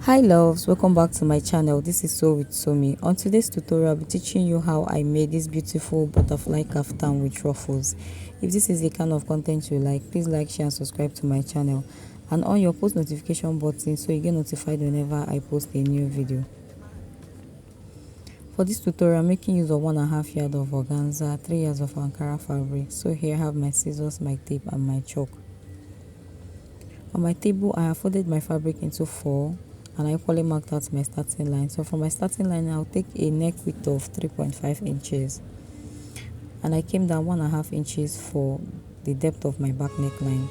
Hi loves, welcome back to my channel. This is So with Somi. On today's tutorial, I'll be teaching you how I made this beautiful butterfly kaftan with ruffles. If this is the kind of content you like, please like, share and subscribe to my channel and on your post notification button so you get notified whenever I post a new video. For this tutorial, I'm making use of 1.5 yards of organza, 3 yards of Ankara fabric. So here I have my scissors, my tape and my chalk. On my table, I have folded my fabric into 4 and I equally marked out my starting line. So from my starting line, I'll take a neck width of 3.5 inches and I came down 1.5 inches for the depth of my back neckline.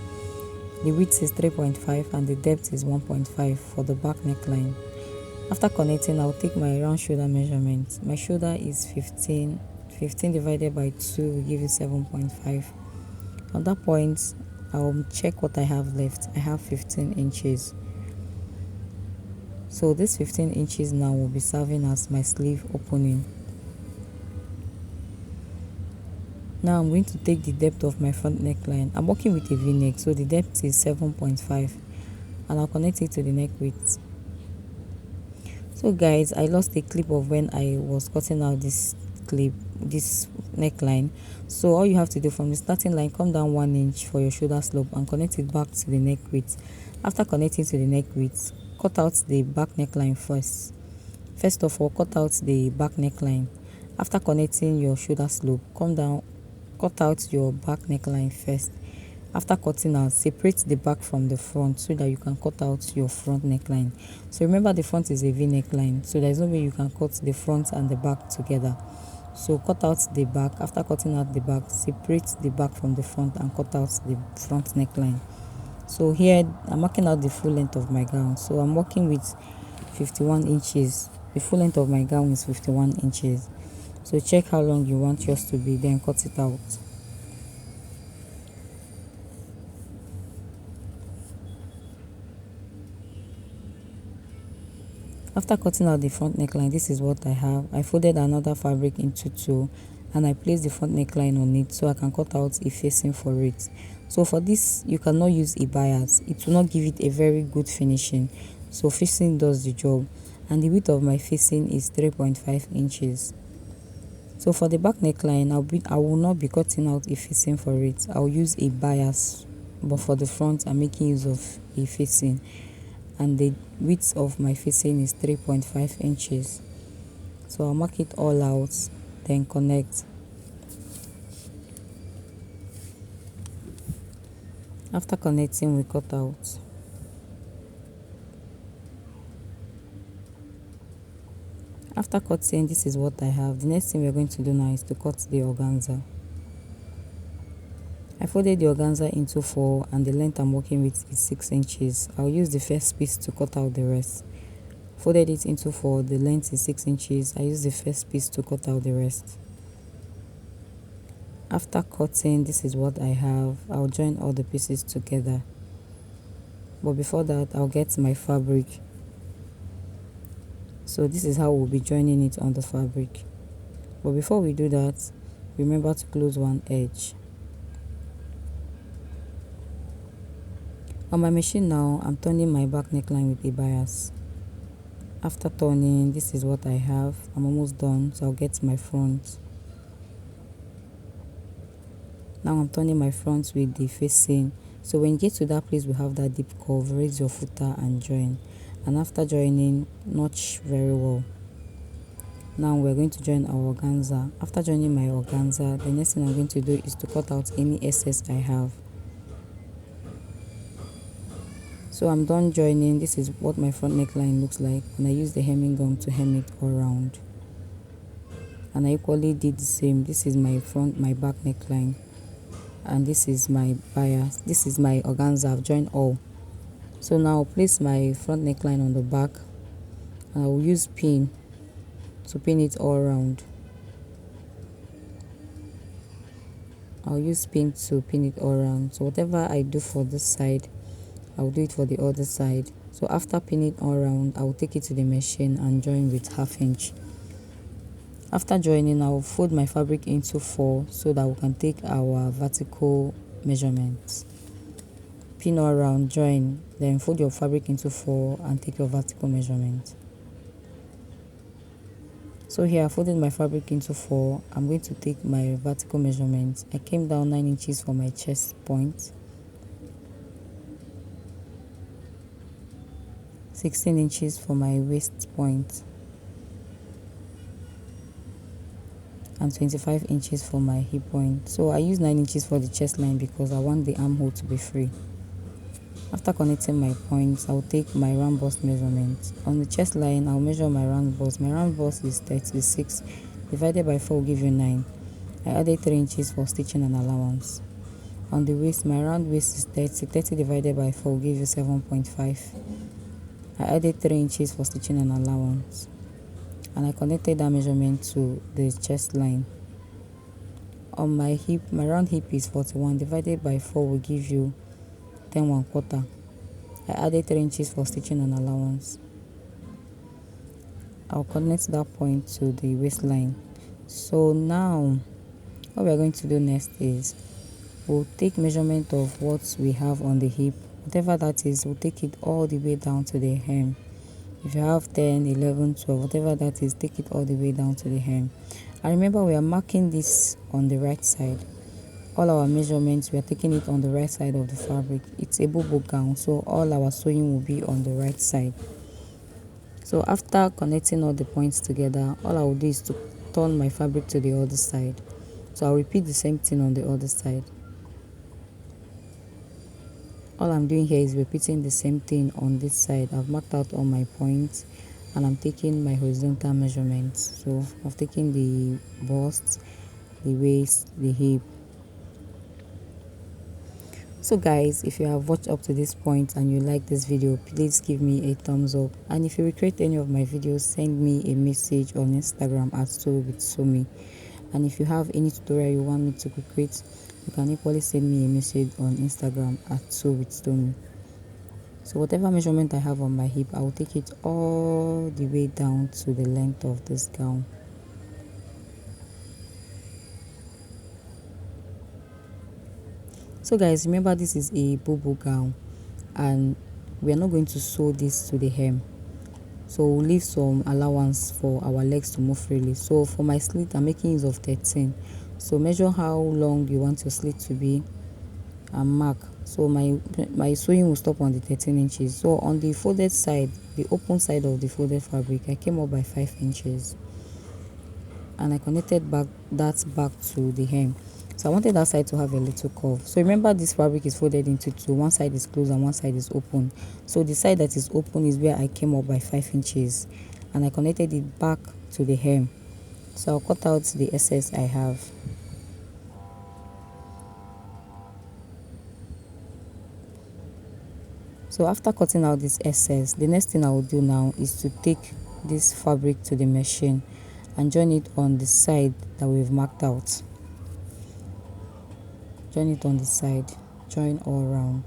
The width is 3.5 and the depth is 1.5 for the back neckline. After connecting, I'll take my round shoulder measurement. My shoulder is 15 divided by 2 will give you 7.5. At that point, I'll check what I have left. I have 15 inches. So this 15 inches now will be serving as my sleeve opening. Now I'm going to take the depth of my front neckline. I'm working with a v-neck, so the depth is 7.5 and I'll connect it to the neck width. So guys, I lost a clip of when I was cutting out this neckline. So all you have to do from the starting line, come down 1 inch for your shoulder slope and connect it back to the neck width. After connecting to the neck width, cut out the back neckline first. First of all, cut out the back neckline. After connecting your shoulder slope, come down, cut out your back neckline first. After cutting out, separate the back from the front so that you can cut out your front neckline. So remember, the front is a V neckline, so there's no way you can cut the front and the back together. So cut out the back. After cutting out the back, separate the back from the front and cut out the front neckline. So here I'm marking out the full length of my gown. So I'm working with 51 inches. The full length of my gown is 51 inches. So check how long you want yours to be, then cut it out. After cutting out the front neckline, this is what I have. I folded another fabric into 2 and I placed the front neckline on it so I can cut out a facing for it. So for this, you cannot use a bias. It will not give it a very good finishing. So facing does the job. And the width of my facing is 3.5 inches. So for the back neckline, I will not be cutting out a facing for it. I'll use a bias. But for the front, I'm making use of a facing. And the width of my facing is 3.5 inches. So I'll mark it all out, then connect. After connecting, we cut out. After cutting, this is what I have. The next thing we're going to do now is to cut the organza. I folded the organza into 4 and the length I'm working with is 6 inches. I'll use the first piece to cut out the rest. Folded it into 4, the length is 6 inches. I use the first piece to cut out the rest. After cutting, this is what I have. I'll join all the pieces together. But before that, I'll get my fabric. So this is how we'll be joining it on the fabric. But before we do that, remember to close one edge. On my machine now, I'm turning my back neckline with a bias. After turning, this is what I have. I'm almost done, so I'll get my front. Now I'm turning my front with the facing. So when you get to that place, we have that deep curve, raise your footer and join. And after joining, notch very well. Now we're going to join our organza. After joining my organza, the next thing I'm going to do is to cut out any excess I have. So I'm done joining. This is what my front neckline looks like, and I use the hemming gum to hem it all around. And I equally did the same. This is my back neckline, and this is my bias. This is my organza. I've joined all. So now I'll place my front neckline on the back, and I will use pin to pin it all around. I'll use pin to pin it all around. So whatever I do for this side, I'll do it for the other side. So after pinning all around, I will take it to the machine and join with 1/2 inch. After joining, I'll fold my fabric into 4 so that we can take our vertical measurements. pin all around, join, then fold your fabric into 4 and take your vertical measurement. So here I folded my fabric into 4. I'm going to take my vertical measurement. I came down 9 inches for my chest point, 16 inches for my waist point, and 25 inches for my hip point. So I use 9 inches for the chest line because I want the armhole to be free. After connecting my points, I'll take my round bust measurement. On the chest line, I'll measure my round bust. My round bust is 36, divided by 4 will give you 9. I added 3 inches for stitching and allowance. On the waist, my round waist is 30. 30 divided by 4 will give you 7.5. I added 3 inches for stitching and allowance. And I connected that measurement to the chest line. On my hip, my round hip is 41, divided by 4 will give you 10 1/4. I added 3 inches for stitching and allowance. I'll connect that point to the waistline. So now what we are going to do next is we'll take measurement of what we have on the hip, whatever that is. We'll take it all the way down to the hem. If you have 10, 11, 12, whatever that is, take it all the way down to the hem. And remember, we are marking this on the right side. All our measurements, we are taking it on the right side of the fabric. It's a Bubu gown, so all our sewing will be on the right side. So after connecting all the points together, all I will do is to turn my fabric to the other side. So I'll repeat the same thing on the other side. All I'm doing here is repeating the same thing on this side. I've marked out all my points and I'm taking my horizontal measurements. So I've taken the bust, the waist, the hip. So guys, if you have watched up to this point and you like this video, please give me a thumbs up. And if you recreate any of my videos, send me a message on Instagram at @sewwithsomi. And if you have any tutorial you want me to recreate, you can equally send me a message on Instagram at @sewwithsomi. So whatever measurement I have on my hip, I will take it all the way down to the length of this gown. So guys, remember this is a Bubu gown and we are not going to sew this to the hem. So we'll leave some allowance for our legs to move freely. So for my slit, I'm making use of 13. So measure how long you want your slit to be and mark. So my sewing will stop on the 13 inches. So on the folded side, the open side of the folded fabric, I came up by 5 inches. And I connected that back to the hem. So I wanted that side to have a little curve. So remember, this fabric is folded into two. One side is closed and one side is open. So the side that is open is where I came up by 5 inches. And I connected it back to the hem. So I'll cut out the excess I have. So after cutting out this excess, the next thing I will do now is to take this fabric to the machine and join it on the side that we've marked out. Join it on the side, join all around.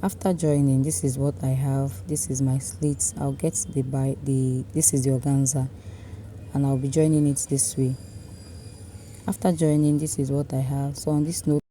After joining, this is what I have. This is my slits. I'll get this is the organza and I'll be joining it this way. After joining, this is what I have. So on this note,